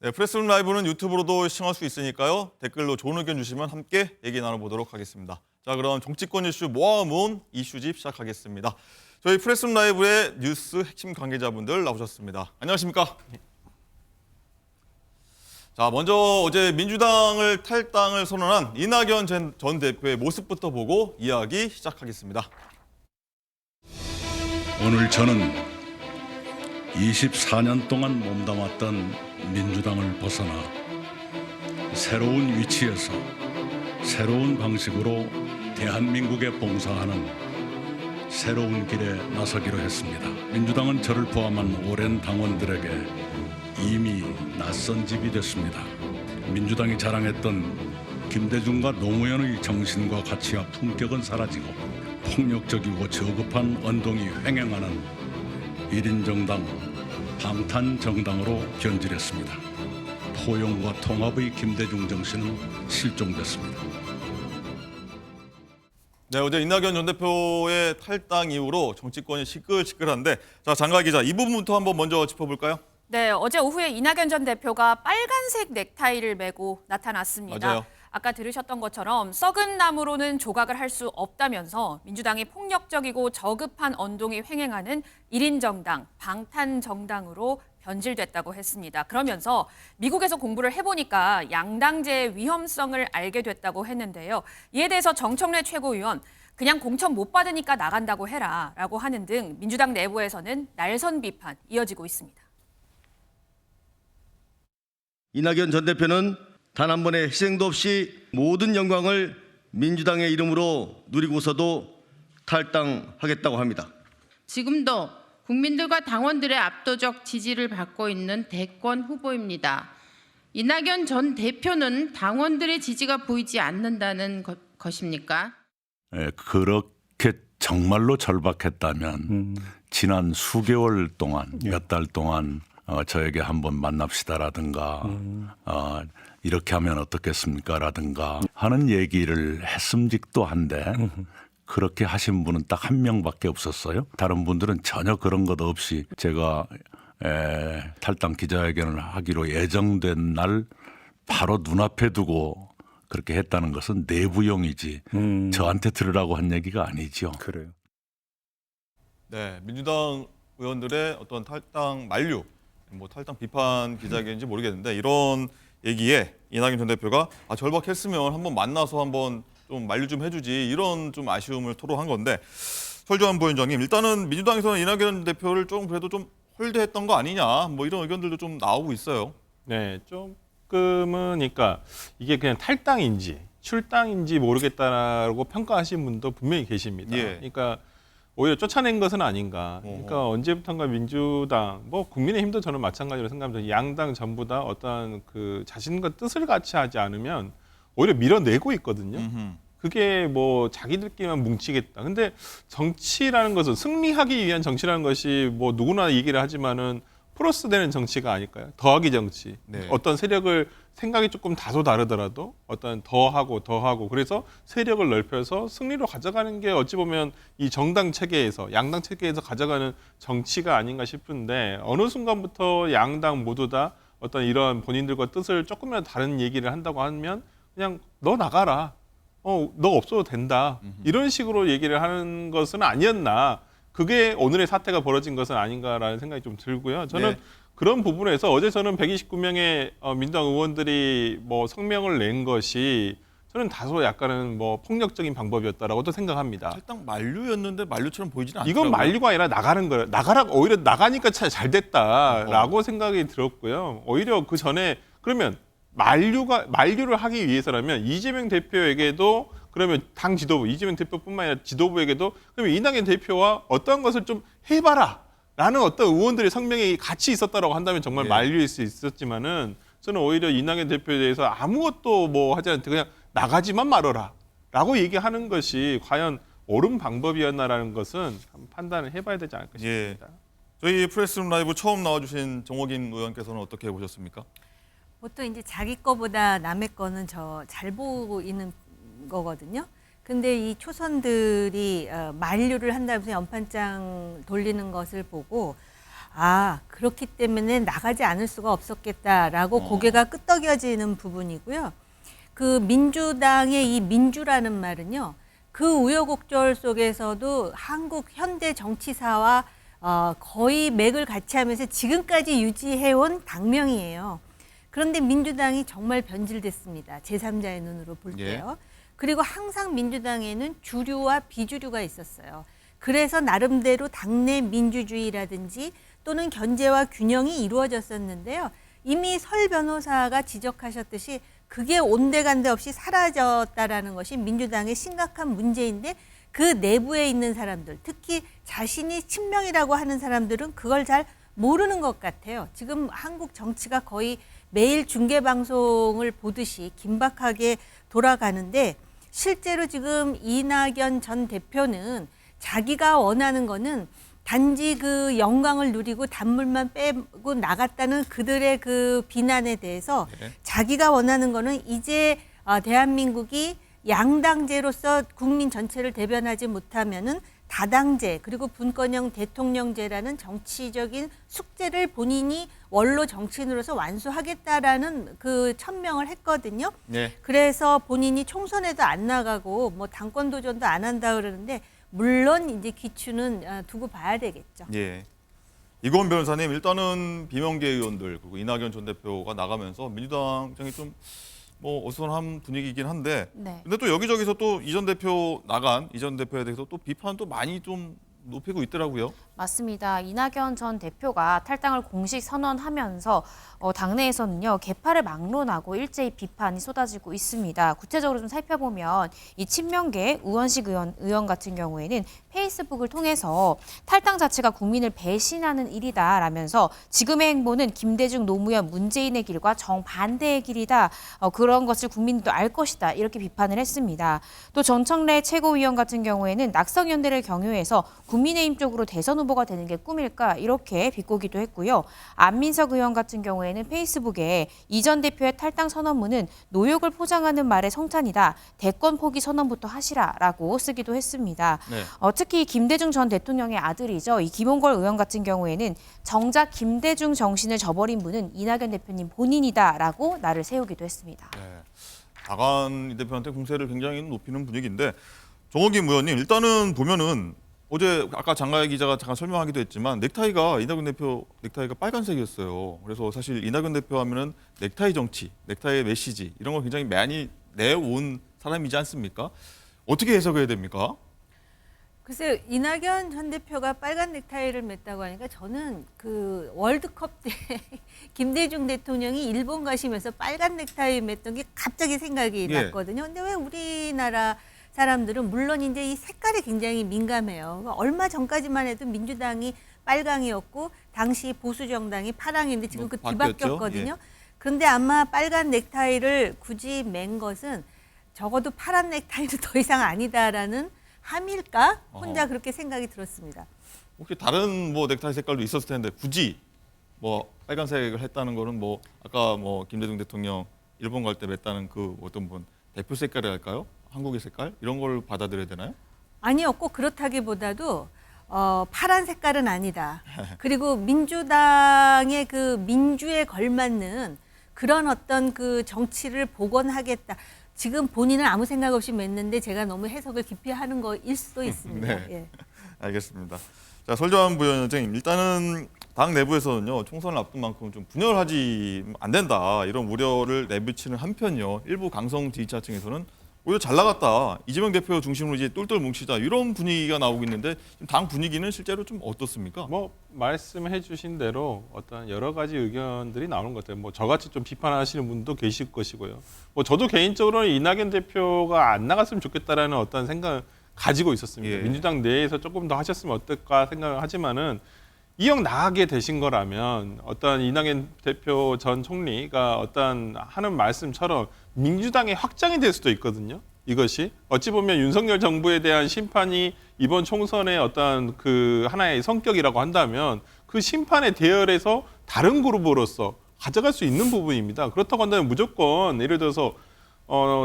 네, 프레스룸 라이브는 유튜브로도 시청할 수 있으니까요. 댓글로 좋은 의견 주시면 함께 얘기 나눠보도록 하겠습니다. 자, 그럼 정치권 이슈 모아모은 이슈집 시작하겠습니다. 저희 프레스룸 라이브의 뉴스 핵심 관계자분들 나오셨습니다. 안녕하십니까? 자, 먼저 어제 민주당을 탈당을 선언한 이낙연 전 대표의 모습부터 보고 이야기 시작하겠습니다. 오늘 저는 24년 동안 몸담았던 민주당을 벗어나 새로운 위치에서 새로운 방식으로 대한민국에 봉사하는 새로운 길에 나서기로 했습니다. 민주당은 저를 포함한 오랜 당원들에게 이미 낯선 집이 됐습니다. 민주당이 자랑했던 김대중과 노무현의 정신과 가치와 품격은 사라지고 폭력적이고 저급한 언동이 횡행하는 1인 정당, 방탄 정당으로 변질했습니다. 포용과 통합의 김대중 정신은 실종됐습니다. 네, 어제 이낙연 전 대표의 탈당 이후로 정치권이 시끌시끌한데, 자, 장가 기자, 이 부분부터 한번 먼저 짚어볼까요? 네, 어제 오후에 이낙연 전 대표가 빨간색 넥타이를 메고 나타났습니다. 맞아요. 아까 들으셨던 것처럼 썩은 나무로는 조각을 할 수 없다면서 민주당이 폭력적이고 저급한 언동이 횡행하는 1인 정당, 방탄 정당으로 변질됐다고 했습니다. 그러면서 미국에서 공부를 해보니까 양당제의 위험성을 알게 됐다고 했는데요. 이에 대해서 정청래 최고위원, 그냥 공천 못 받으니까 나간다고 해라 라고 하는 등 민주당 내부에서는 날선 비판 이어지고 있습니다. 이낙연 전 대표는 단 한 번의 희생도 없이 모든 영광을 민주당의 이름으로 누리고서도 탈당하겠다고 합니다. 지금도 국민들과 당원들의 압도적 지지를 받고 있는 대권 후보입니다. 이낙연 전 대표는 당원들의 지지가 보이지 않는다는 것입니까? 그렇게 정말로 절박했다면 지난 수개월 동안, 몇 달 동안 저에게 한번 만납시다라든가 이렇게 하면 어떻겠습니까? 라든가 하는 얘기를 했음직도 한데 그렇게 하신 분은 딱 한 명밖에 없었어요. 다른 분들은 전혀 그런 것 없이 제가 탈당 기자회견을 하기로 예정된 날 바로 눈앞에 두고 그렇게 했다는 것은 내부용이지 저한테 들으라고 한 얘기가 아니죠. 그래요. 네, 민주당 의원들의 어떤 탈당 만류, 뭐 탈당 비판 기자회견인지 모르겠는데 이런 얘기에 이낙연 전 대표가 절박했으면 한번 만나서 한번 좀 만류 좀 해주지 이런 좀 아쉬움을 토로한 건데 설주환 부위원장님 일단은 민주당에서는 이낙연 대표를 좀 그래도 좀 홀대했던 거 아니냐 뭐 이런 의견들도 좀 나오고 있어요. 네, 조금은 그러니까 이게 그냥 탈당인지 출당인지 모르겠다라고 평가하신 분도 분명히 계십니다. 예. 그러니까 오히려 쫓아낸 것은 아닌가. 그러니까 언제부턴가 민주당, 뭐 국민의힘도 저는 마찬가지로 생각합니다. 양당 전부 다 어떤 그 자신과 뜻을 같이 하지 않으면 오히려 밀어내고 있거든요. 그게 뭐 자기들끼리만 뭉치겠다. 근데 정치라는 것은 승리하기 위한 정치라는 것이 뭐 누구나 얘기를 하지만은 플러스 되는 정치가 아닐까요? 더하기 정치. 네. 어떤 세력을 생각이 조금 다소 다르더라도 어떤 더하고 그래서 세력을 넓혀서 승리로 가져가는 게 어찌 보면 이 정당 체계에서 양당 체계에서 가져가는 정치가 아닌가 싶은데 어느 순간부터 양당 모두 다 어떤 이런 본인들과 뜻을 조금이라도 다른 얘기를 한다고 하면 그냥 너 나가라. 너 없어도 된다. 이런 식으로 얘기를 하는 것은 아니었나. 그게 오늘의 사태가 벌어진 것은 아닌가라는 생각이 좀 들고요. 저는 네. 그런 부분에서 어제 저는 129명의 민주당 의원들이 뭐 성명을 낸 것이 저는 다소 약간은 뭐 폭력적인 방법이었다라고도 생각합니다. 탈당 만류였는데 만류처럼 보이지는 않더라고요. 이건 만류가 아니라 나가는 거예요. 오히려 나가니까 잘 됐다라고 생각이 들었고요. 오히려 그 전에 그러면 만류를 하기 위해서라면 이재명 대표에게도 그러면 당 지도부, 이재명 대표뿐만 아니라 지도부에게도 그러면 이낙연 대표와 어떤 것을 좀 해봐라 라는 어떤 의원들의 성명이 같이 있었다라고 한다면 정말 네. 만류일 수 있었지만은 저는 오히려 이낙연 대표에 대해서 아무것도 뭐 하지 않고 그냥 나가지만 말아라 라고 얘기하는 것이 과연 옳은 방법이었나라는 것은 판단을 해봐야 되지 않을까 싶습니다. 예. 저희 프레스룸 라이브 처음 나와주신 정호긴 의원께서는 어떻게 보셨습니까? 보통 이제 자기 거보다 남의 거는 잘 보이는 거거든요. 근데 이 초선들이 만류를 한다면서 연판장 돌리는 것을 보고 아, 그렇기 때문에 나가지 않을 수가 없었겠다라고 고개가 끄덕여지는 부분이고요. 그 민주당의 이 민주라는 말은요. 그 우여곡절 속에서도 한국 현대 정치사와 거의 맥을 같이 하면서 지금까지 유지해온 당명이에요. 그런데 민주당이 정말 변질됐습니다. 제3자의 눈으로 볼 때요. 그리고 항상 민주당에는 주류와 비주류가 있었어요. 그래서 나름대로 당내 민주주의라든지 또는 견제와 균형이 이루어졌었는데요. 이미 설 변호사가 지적하셨듯이 그게 온데간데 없이 사라졌다라는 것이 민주당의 심각한 문제인데 그 내부에 있는 사람들, 특히 자신이 친명이라고 하는 사람들은 그걸 잘 모르는 것 같아요. 지금 한국 정치가 거의 매일 중계방송을 보듯이 긴박하게 돌아가는데 실제로 지금 이낙연 전 대표는 자기가 원하는 거는 단지 그 영광을 누리고 단물만 빼고 나갔다는 그들의 그 비난에 대해서 자기가 원하는 거는 이제 대한민국이 양당제로서 국민 전체를 대변하지 못하면은 다당제 그리고 분권형 대통령제라는 정치적인 숙제를 본인이 원로 정치인으로서 완수하겠다라는 그 천명을 했거든요. 그래서 본인이 총선에도 안 나가고 뭐 당권 도전도 안 한다 그러는데 물론 이제 기추는 두고 봐야 되겠죠. 예. 이건 변호사님, 일단은 비명계 의원들 그리고 이낙연 전 대표가 나가면서 민주당 입장이 좀 뭐 어수선한 분위기이긴 한데, 네. 근데 또 여기저기서 또 이 전 대표 나간 이 전 대표에 대해서 또 비판도 많이 좀 높이고 있더라고요. 맞습니다. 이낙연 전 대표가 탈당을 공식 선언하면서 당내에서는요 개파를 막론하고 일제히 비판이 쏟아지고 있습니다. 구체적으로 좀 살펴보면 이 친명계 우원식 의원 같은 경우에는 페이스북을 통해서 탈당 자체가 국민을 배신하는 일이다라면서 지금의 행보는 김대중, 노무현, 문재인의 길과 정반대의 길이다. 그런 것을 국민도 알 것이다. 이렇게 비판을 했습니다. 또 전청래 최고위원 같은 경우에는 낙성연대를 경유해서 국민의힘 쪽으로 대선 후보가 되는 게 꿈일까 이렇게 비꼬기도 했고요. 안민석 의원 같은 경우에는 페이스북에 이 전 대표의 탈당 선언문은 노욕을 포장하는 말의 성찬이다. 대권 포기 선언부터 하시라라고 쓰기도 했습니다. 네. 특히 김대중 전 대통령의 아들이죠. 이 김홍걸 의원 같은 경우에는 정작 김대중 정신을 저버린 분은 이낙연 대표님 본인이다라고 날을 세우기도 했습니다. 네. 나간 이 대표한테 공세를 굉장히 높이는 분위기인데, 정호김 의원님, 일단은 보면은 어제 아까 장가희 기자가 잠깐 설명하기도 했지만 넥타이가 이낙연 대표 넥타이가 빨간색이었어요. 그래서 사실 이낙연 대표 하면은 넥타이 정치, 넥타이의 메시지 이런 걸 굉장히 많이 내온 사람이지 않습니까? 어떻게 해석해야 됩니까? 글쎄요, 이낙연 전 대표가 빨간 넥타이를 맸다고 하니까 저는 그 월드컵 때 김대중 대통령이 일본 가시면서 빨간 넥타이 맸던 게 갑자기 생각이 났거든요. 근데 왜 우리나라 사람들은 물론 이제 이 색깔이 굉장히 민감해요. 얼마 전까지만 해도 민주당이 빨강이었고 당시 보수 정당이 파랑인데 지금 그 뒤바뀌었거든요. 그런데 아마 빨간 넥타이를 굳이 맨 것은 적어도 파란 넥타이는 더 이상 아니다라는 함일까? 혼자 그렇게 생각이 들었습니다. 혹시 다른 뭐 넥타이 색깔도 있었을 텐데 굳이 뭐 빨간색을 했다는 거는 뭐 아까 뭐 김대중 대통령 일본 갈 때 맸다는 그 어떤 분 대표 색깔이랄까요? 한국의 색깔 이런 걸 받아들여야 되나요? 아니요, 꼭 그렇다기보다도 파란 색깔은 아니다. 그리고 민주당의 그 민주에 걸맞는 그런 어떤 그 정치를 복원하겠다. 지금 본인은 아무 생각 없이 맺는데 제가 너무 해석을 깊이 하는 거일 수도 있습니다. 네. 예. 알겠습니다. 자, 설정환 부위원장님, 일단은 당 내부에서는요 총선을 앞둔 만큼 좀 분열하지 안 된다 이런 우려를 내비치는 한편요 일부 강성 지지자층에서는 오히려 잘 나갔다 이재명 대표 중심으로 이제 똘똘 뭉치자 이런 분위기가 나오고 있는데 당 분위기는 실제로 좀 어떻습니까? 뭐 말씀해주신 대로 어떤 여러 가지 의견들이 나오는 것 같아요. 뭐 저같이 좀 비판하시는 분도 계실 것이고요. 뭐 저도 개인적으로는 이낙연 대표가 안 나갔으면 좋겠다라는 어떤 생각을 가지고 있었습니다. 민주당 내에서 조금 더 하셨으면 어떨까 생각을 하지만은 이형 나가게 되신 거라면 어떤 이낙연 대표 전 총리가 어떤 하는 말씀처럼 민주당의 확장이 될 수도 있거든요. 이것이 어찌 보면 윤석열 정부에 대한 심판이 이번 총선의 어떤 그 하나의 성격이라고 한다면 그 심판에 대열해서 다른 그룹으로서 가져갈 수 있는 부분입니다. 그렇다고 한다면 무조건 예를 들어서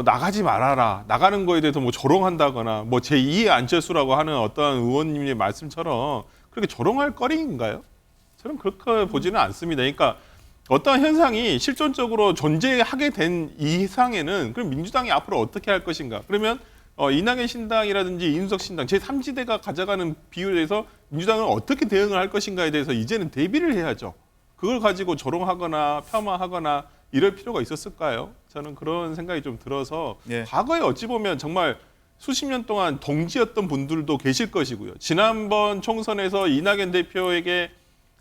나가지 말아라. 나가는 거에 대해서 뭐 조롱한다거나 뭐 제2의 안철수라고 하는 어떤 의원님의 말씀처럼 그렇게 조롱할 거리인가요? 저는 그렇게 보지는 않습니다. 그러니까 어떤 현상이 실존적으로 존재하게 된 이상에는 그럼 민주당이 앞으로 어떻게 할 것인가? 그러면 이낙연 신당이라든지 이준석 신당 제3지대가 가져가는 비율에 대해서 민주당은 어떻게 대응을 할 것인가에 대해서 이제는 대비를 해야죠. 그걸 가지고 조롱하거나 폄하하거나 이럴 필요가 있었을까요? 저는 그런 생각이 좀 들어서 예. 과거에 어찌 보면 정말 수십 년 동안 동지였던 분들도 계실 것이고요. 지난번 총선에서 이낙연 대표에게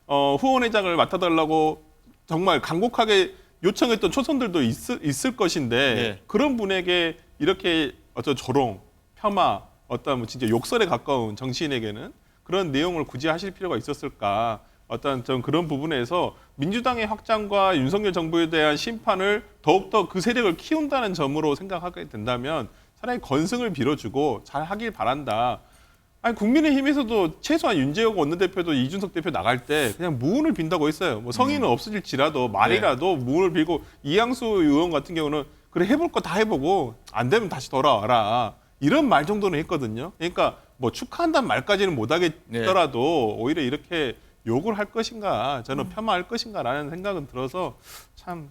후원회장을 맡아달라고 정말 간곡하게 요청했던 초선들도 있을 것인데 네. 그런 분에게 이렇게 어떤 조롱, 폄하, 어떤 뭐 진짜 욕설에 가까운 정치인에게는 그런 내용을 굳이 하실 필요가 있었을까? 어떤 좀 그런 부분에서 민주당의 확장과 윤석열 정부에 대한 심판을 더욱더 그 세력을 키운다는 점으로 생각하게 된다면 차라리 건승을 빌어주고 잘 하길 바란다. 아니 국민의힘에서도 최소한 윤재욱 원내대표도 이준석 대표 나갈 때 그냥 무운을 빈다고 했어요. 뭐 성의는 없어질지라도 말이라도 무운을 빌고 이양수 의원 같은 경우는 그래 해볼 거 다 해보고 안 되면 다시 돌아와라. 이런 말 정도는 했거든요. 그러니까 뭐 축하한다는 말까지는 못 하겠더라도 오히려 이렇게 욕을 할 것인가, 저는 폄하할 것인가라는 생각은 들어서 참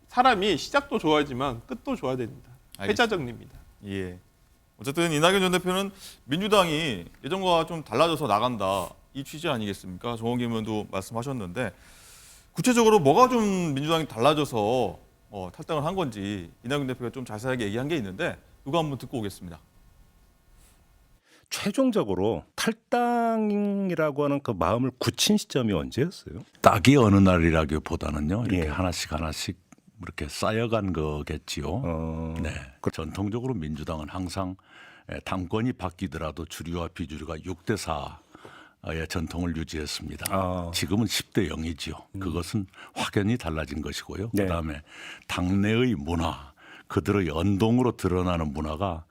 사람이 시작도 좋아하지만 끝도 좋아야 됩니다. 회자정리입니다. 예. 어쨌든 이낙연 전 대표는 민주당이 예전과 좀 달라져서 나간다 이 취지 아니겠습니까? 정원김 의원도 말씀하셨는데 구체적으로 뭐가 좀 민주당이 달라져서 탈당을 한 건지 이낙연 대표가 좀 자세하게 얘기한 게 있는데 이거 한번 듣고 오겠습니다. 최종적으로 탈당이라고 하는 그 마음을 굳힌 시점이 언제였어요? 딱이 어느 날이라기보다는요. 이렇게 예. 하나씩 이렇게 쌓여간 거겠지요. 네. 전통적으로 민주당은 항상 당권이 바뀌더라도 주류와 비주류가 6대 4의 전통을 유지했습니다. 지금은 10대 0이지요. 그것은 확연히 달라진 것이고요. 네. 그다음에 당내의 문화, 그들의 연동으로 드러나는 문화가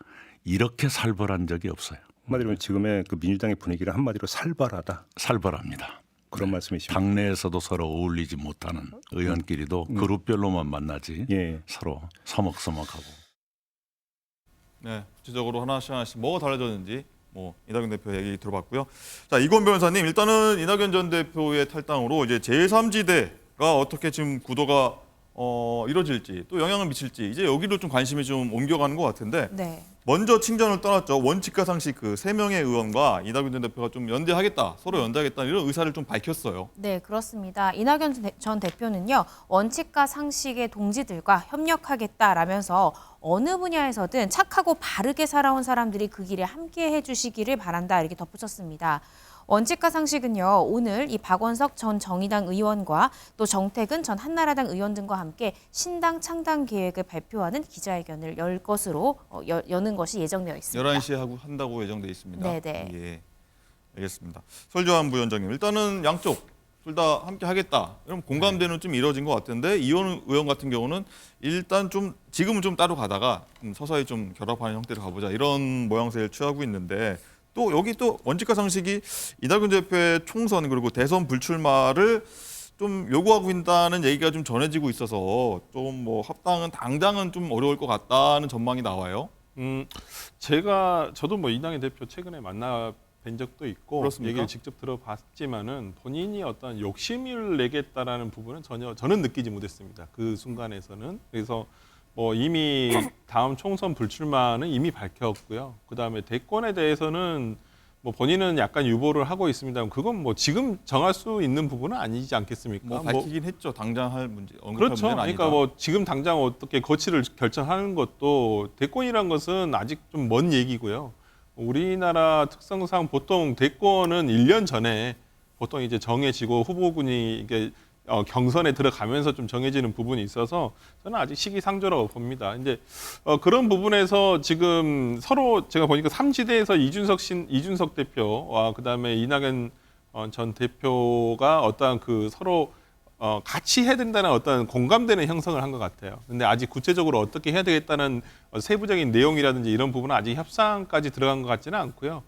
이렇게 살벌한 적이 없어요. 한마디로 지금의 그 민주당의 분위기를 한마디로 살벌하다. 살벌합니다. 그런 말씀이십니까? 당내에서도 서로 어울리지 못하는 의원끼리도 그룹별로만 만나지 예. 서로 서먹서먹하고. 네, 구체적으로 하나씩 뭐가 달라졌는지 이낙연 대표 얘기 들어봤고요. 자, 이건 변호사님, 일단은 이낙연 전 대표의 탈당으로 이제 제3지대가 어떻게 지금 구도가 이루어질지 또 영향을 미칠지 이제 여기로 좀 관심이 좀 옮겨가는 것 같은데 네. 먼저 칭전을 떠났죠. 원칙과 상식 그 3명의 의원과 이낙연 전 대표가 좀 연대하겠다, 서로 연대하겠다 이런 의사를 좀 밝혔어요. 네, 그렇습니다. 이낙연 전 대표는요, 원칙과 상식의 동지들과 협력하겠다라면서 어느 분야에서든 착하고 바르게 살아온 사람들이 그 길에 함께 해주시기를 바란다 이렇게 덧붙였습니다. 원칙과 상식은요, 오늘 이 박원석 전 정의당 의원과 또 정태근 전 한나라당 의원 등과 함께 신당 창당 계획을 발표하는 기자회견을 여는 것이 예정되어 있습니다. 11시에 한다고 예정돼 있습니다. 네네. 예, 알겠습니다. 설조한 부위원장님, 일단은 양쪽 둘 다 함께 하겠다. 그럼 공감대는 좀 이루어진 것 같은데 이원 의원 같은 경우는 일단 좀 지금은 좀 따로 가다가 서서히 좀 결합하는 형태로 가보자 이런 모양새를 취하고 있는데 또 여기 또 원칙과 상식이 이낙연 대표의 총선 그리고 대선 불출마를 좀 요구하고 있다는 얘기가 좀 전해지고 있어서 좀 합당은 당장은 좀 어려울 것 같다는 전망이 나와요. 저도 이낙연 대표 최근에 만나 뵌 적도 있고 그렇습니까? 얘기를 직접 들어봤지만은 본인이 어떤 욕심을 내겠다라는 부분은 전혀 저는 느끼지 못했습니다. 그 순간에서는. 그래서 이미 다음 총선 불출마는 이미 밝혔고요. 그다음에 대권에 대해서는 본인은 약간 유보를 하고 있습니다. 그건 지금 정할 수 있는 부분은 아니지 않겠습니까? 밝히긴 했죠. 당장 할 문제. 그렇죠. 그러니까 지금 당장 어떻게 거취를 결정하는 것도 대권이란 것은 아직 좀 먼 얘기고요. 우리나라 특성상 보통 대권은 1년 전에 보통 이제 정해지고 후보군이 이게 경선에 들어가면서 좀 정해지는 부분이 있어서 저는 아직 시기상조라고 봅니다. 이제 그런 부분에서 지금 서로 제가 보니까 3지대에서 이준석 대표와 그다음에 이낙연 전 대표가 어떠한 그 서로 같이 해야 된다는 어떤 공감되는 형성을 한 것 같아요. 근데 아직 구체적으로 어떻게 해야 되겠다는 세부적인 내용이라든지 이런 부분은 아직 협상까지 들어간 것 같지는 않고요.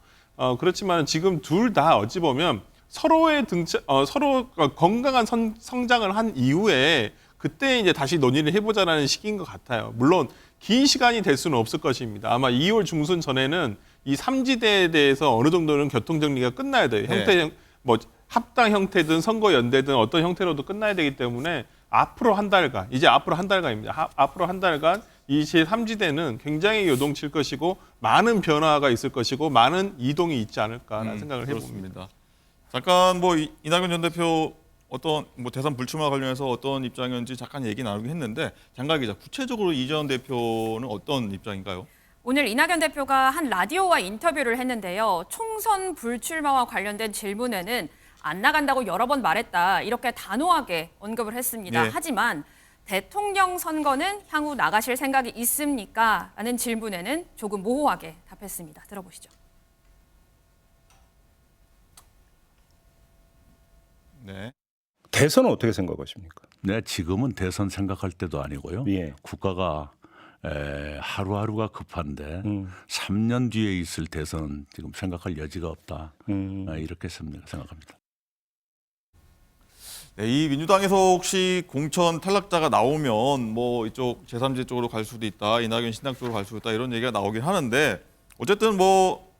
그렇지만 지금 둘 다 어찌 보면 서로가 건강한 성장을 한 이후에 그때 이제 다시 논의를 해보자라는 시기인 것 같아요. 물론 긴 시간이 될 수는 없을 것입니다. 아마 2월 중순 전에는 이 3지대에 대해서 어느 정도는 교통정리가 끝나야 돼요. 네. 형태 합당 형태든 선거연대든 어떤 형태로도 끝나야 되기 때문에 앞으로 한 달간, 이제 앞으로 한 달간입니다. 앞으로 한 달간 이 제3지대는 굉장히 요동칠 것이고 많은 변화가 있을 것이고 많은 이동이 있지 않을까라는 생각을 해봅니다. 그렇습니다. 잠깐 뭐 이낙연 전 대표 어떤 뭐 대선 불출마 관련해서 어떤 입장이었는지 잠깐 얘기 나누긴 했는데 장가 기자, 구체적으로 이 전 대표는 어떤 입장인가요? 오늘 이낙연 대표가 한 라디오와 인터뷰를 했는데요. 총선 불출마와 관련된 질문에는 안 나간다고 여러 번 말했다. 이렇게 단호하게 언급을 했습니다. 예. 하지만 대통령 선거는 향후 나가실 생각이 있습니까? 라는 질문에는 조금 모호하게 답했습니다. 들어보시죠. 네. 대선은 어떻게 생각하십니까? 네, 지금은 대선 생각할 때도 아니고요. 예. 국가가 하루하루가 급한데 3년 뒤에 있을 대선은 지금 생각할 여지가 없다. 이렇게 생각합니다. 네, 이 민주당에서 혹시 공천 탈락자가 나오면 뭐 이쪽 제3지 쪽으로 갈 수도 있다, 이낙연 신당 쪽으로 갈 수도 있다 이런 얘기가 나오긴 하는데 어쨌든 뭐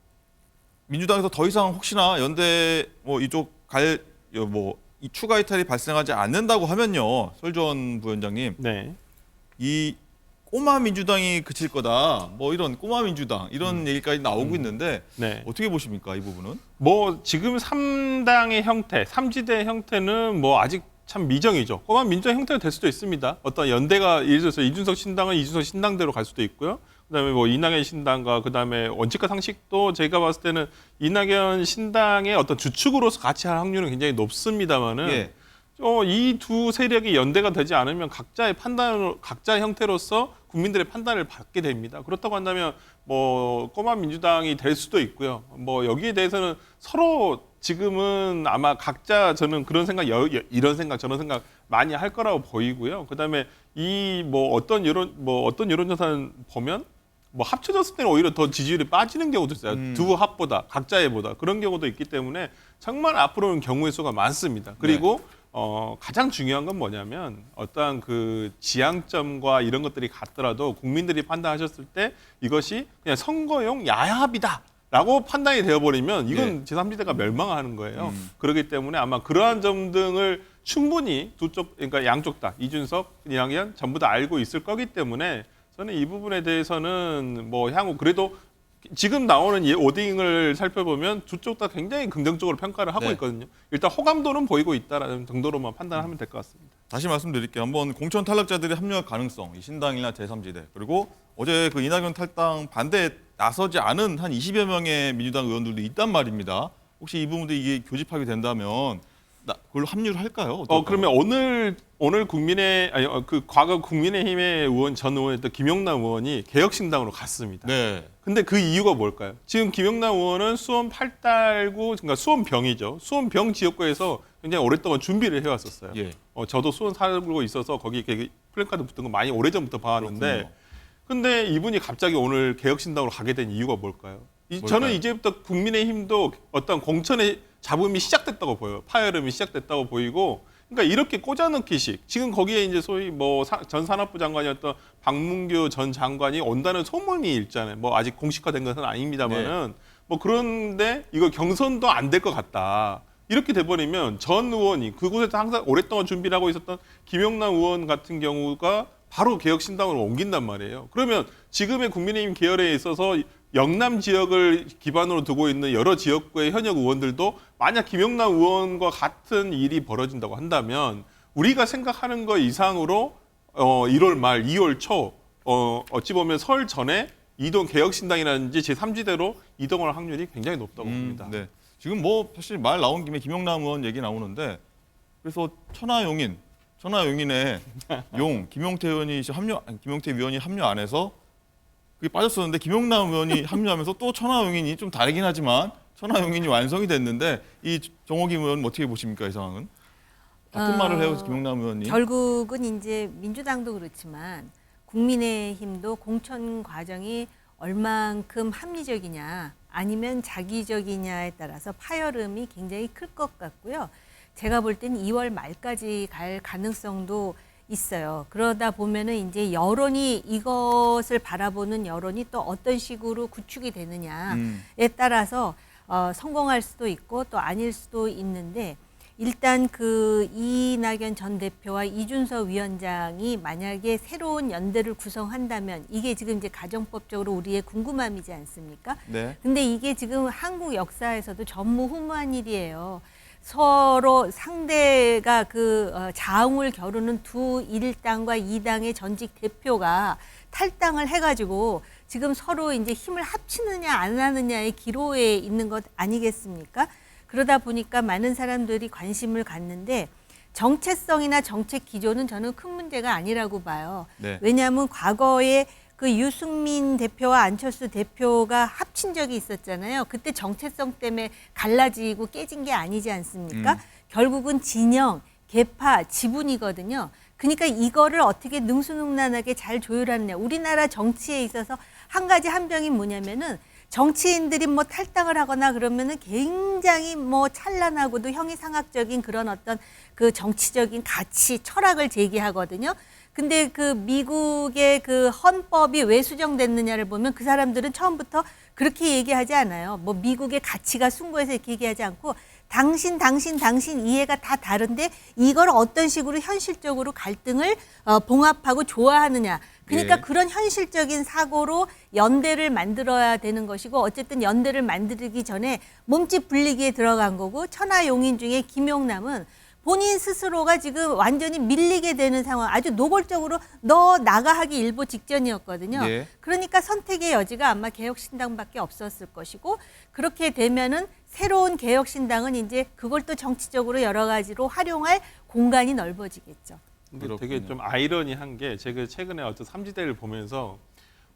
민주당에서 더 이상 혹시나 연대 뭐 이쪽 이 추가 이탈이 발생하지 않는다고 하면요, 설전 부위원장님, 네. 이 꼬마 민주당이 그칠 거다, 뭐 이런 꼬마 민주당 이런 얘기까지 나오고 있는데 네. 어떻게 보십니까 이 부분은? 뭐 지금 3당의 형태, 3지대 형태는 뭐 아직 참 미정이죠. 꼬마 민주당 형태가 될 수도 있습니다. 어떤 연대가 예를 들어서 이준석 신당은 이준석 신당대로 갈 수도 있고요. 그다음에 뭐 이낙연 신당과 그다음에 원칙과 상식도 제가 봤을 때는 이낙연 신당의 어떤 주축으로서 같이 할 확률은 굉장히 높습니다만은 예. 이 두 세력이 연대가 되지 않으면 각자의 판단으로 각자의 형태로서 국민들의 판단을 받게 됩니다. 그렇다고 한다면 뭐 꼬마 민주당이 될 수도 있고요. 뭐 여기에 대해서는 서로 지금은 아마 각자 저는 그런 생각, 이런 생각, 저런 생각 많이 할 거라고 보이고요. 그다음에 이 뭐 어떤 여론조사는 보면 뭐 합쳐졌을 때는 오히려 더 지지율이 빠지는 경우도 있어요. 두 합보다 각자의보다 그런 경우도 있기 때문에 정말 앞으로는 경우의 수가 많습니다. 그리고 가장 중요한 건 뭐냐면 어떠한 그 지향점과 이런 것들이 같더라도 국민들이 판단하셨을 때 이것이 그냥 선거용 야합이다라고 판단이 되어버리면 이건 제3지대가 멸망하는 거예요. 그렇기 때문에 아마 그러한 점 등을 충분히 그러니까 양쪽 다 이준석, 이낙연 전부 다 알고 있을 거기 때문에 저는 이 부분에 대해서는 뭐 향후 그래도 지금 나오는 이 오딩을 살펴보면 두 쪽 다 굉장히 긍정적으로 평가를 하고 네. 있거든요. 일단 호감도는 보이고 있다라는 정도로만 판단하면 될 것 같습니다. 다시 말씀드릴게요. 한번 공천 탈락자들이 합류할 가능성, 이 신당이나 제3지대, 그리고 어제 그 이낙연 탈당 반대에 나서지 않은 한 20여 명의 민주당 의원들도 있단 말입니다. 혹시 이 부분도 이게 교집합이 된다면 그걸로 합류를 할까요? 어떨까요? 그러면 오늘 과거 국민의힘의 전 의원이었던 김용남 의원이 개혁신당으로 갔습니다. 네. 근데 그 이유가 뭘까요? 지금 김용남 의원은 수원 8달구, 그러니까 수원병이죠. 수원병 지역구에서 굉장히 오랫동안 준비를 해왔었어요. 예. 저도 수원 살고 있어서 거기 플래카드 붙은 거 많이 오래전부터 봐왔는데 그렇군요. 근데 이분이 갑자기 오늘 개혁신당으로 가게 된 이유가 뭘까요? 저는 이제부터 국민의힘도 어떤 공천의 잡음이 시작됐다고 보여요. 파열음이 시작됐다고 보이고, 그러니까 이렇게 꽂아넣기식. 지금 거기에 이제 소위 뭐 전 산업부 장관이었던 박문규 전 장관이 온다는 소문이 있잖아요. 뭐 아직 공식화된 것은 아닙니다만은 뭐 그런데 이거 경선도 안 될 것 같다. 이렇게 돼버리면 전 의원이 그곳에서 항상 오랫동안 준비를 하고 있었던 김용남 의원 같은 경우가 바로 개혁신당으로 옮긴단 말이에요. 그러면 지금의 국민의힘 계열에 있어서 영남 지역을 기반으로 두고 있는 여러 지역구의 현역 의원들도 만약 김용남 의원과 같은 일이 벌어진다고 한다면 우리가 생각하는 것 이상으로 1월 말, 2월 초 어찌 보면 설 전에 개혁신당이라든지 제3지대로 이동할 확률이 굉장히 높다고 봅니다. 네. 지금 뭐 사실 말 나온 김에 김용남 의원 얘기 나오는데 그래서 천하용인의 용 김용태 위원이 합류 안 해서 그게 빠졌었는데 김용남 의원이 합류하면서 또 천하용인이 좀 다르긴 하지만 천하용인이 완성이 됐는데 이 정호김 의원은 어떻게 보십니까, 이 상황은? 같은 말을 해요, 김용남 의원이. 결국은 이제 민주당도 그렇지만 국민의힘도 공천 과정이 얼만큼 합리적이냐 아니면 자기적이냐에 따라서 파열음이 굉장히 클 것 같고요. 제가 볼 때는 2월 말까지 갈 가능성도 있어요. 그러다 보면은 이제 이것을 바라보는 여론이 또 어떤 식으로 구축이 되느냐에 따라서 성공할 수도 있고 또 아닐 수도 있는데 일단 그 이낙연 전 대표와 이준석 위원장이 만약에 새로운 연대를 구성한다면 이게 지금 이제 가정법적으로 우리의 궁금함이지 않습니까? 네. 근데 이게 지금 한국 역사에서도 전무후무한 일이에요. 서로 상대가 자웅을 겨루는 두 1당과 2당의 전직 대표가 탈당을 해가지고 지금 서로 이제 힘을 합치느냐 안 하느냐의 기로에 있는 것 아니겠습니까? 그러다 보니까 많은 사람들이 관심을 갖는데 정체성이나 정책 기조는 저는 큰 문제가 아니라고 봐요. 네. 왜냐하면 과거에 그 유승민 대표와 안철수 대표가 합친 적이 있었잖아요. 그때 정체성 때문에 갈라지고 깨진 게 아니지 않습니까? 결국은 진영, 계파, 지분이거든요. 그러니까 이거를 어떻게 능수능란하게 잘 조율하느냐. 우리나라 정치에 있어서 한 가지 함정이 뭐냐면은 정치인들이 뭐 탈당을 하거나 그러면은 굉장히 뭐 찬란하고도 형이상학적인 그런 어떤 그 정치적인 가치, 철학을 제기하거든요. 근데 그 미국의 그 헌법이 왜 수정됐느냐를 보면 그 사람들은 처음부터 그렇게 얘기하지 않아요. 뭐 미국의 가치가 숭고해서 이렇게 얘기하지 않고 당신 이해가 다 다른데 이걸 어떤 식으로 현실적으로 갈등을 봉합하고 조화하느냐. 그러니까 예. 그런 현실적인 사고로 연대를 만들어야 되는 것이고 어쨌든 연대를 만들기 전에 몸집 불리기에 들어간 거고 천하용인 중에 김용남은 본인 스스로가 지금 완전히 밀리게 되는 상황, 아주 노골적으로 너 나가 하기 일보 직전이었거든요. 예. 그러니까 선택의 여지가 아마 개혁신당밖에 없었을 것이고 그렇게 되면은 새로운 개혁신당은 이제 그걸 또 정치적으로 여러 가지로 활용할 공간이 넓어지겠죠. 근데 그렇군요. 되게 좀 아이러니한 게 제가 최근에 어떤 삼지대를 보면서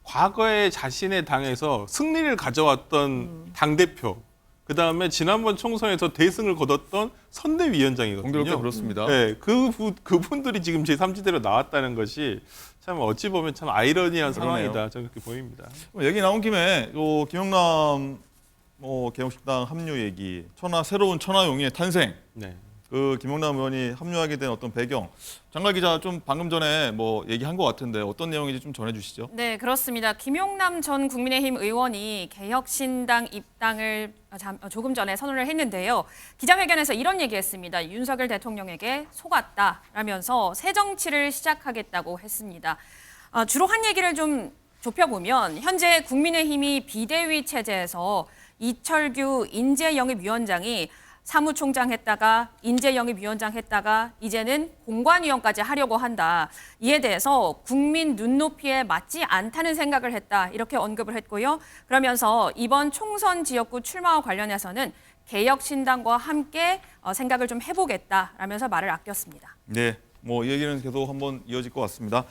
과거에 자신의 당에서 승리를 가져왔던 당대표, 그다음에 지난번 총선에서 대승을 거뒀던 선대위원장이거든요. 공교롭게 그렇습니다. 네, 그분들이 지금 제3지대로 나왔다는 것이 참 어찌 보면 참 아이러니한 그러네요. 상황이다. 저는 그렇게 보입니다. 얘기 나온 김에 또 김영남 개혁신당 합류 얘기, 새로운 천하용인의 탄생. 네. 그 김영남 의원이 합류하게 된 어떤 배경, 장관 기자 좀 방금 전에 뭐 얘기한 것 같은데 어떤 내용인지 좀 전해주시죠. 네, 그렇습니다. 김용남 전 국민의힘 의원이 개혁신당 입당을 조금 전에 선언을 했는데요. 기자회견에서 이런 얘기했습니다. 윤석열 대통령에게 속았다라면서 새 정치를 시작하겠다고 했습니다. 주로 한 얘기를 좀 좁혀보면 현재 국민의힘이 비대위 체제에서 이철규 인재영입위원장이 사무총장 했다가 인재영입위원장 했다가 이제는 공관위원까지 하려고 한다. 이에 대해서 국민 눈높이에 맞지 않다는 생각을 했다. 이렇게 언급을 했고요. 그러면서 이번 총선 지역구 출마와 관련해서는 개혁신당과 함께 생각을 좀 해보겠다라면서 말을 아꼈습니다. 네, 뭐 이 얘기는 계속 한번 이어질 것 같습니다.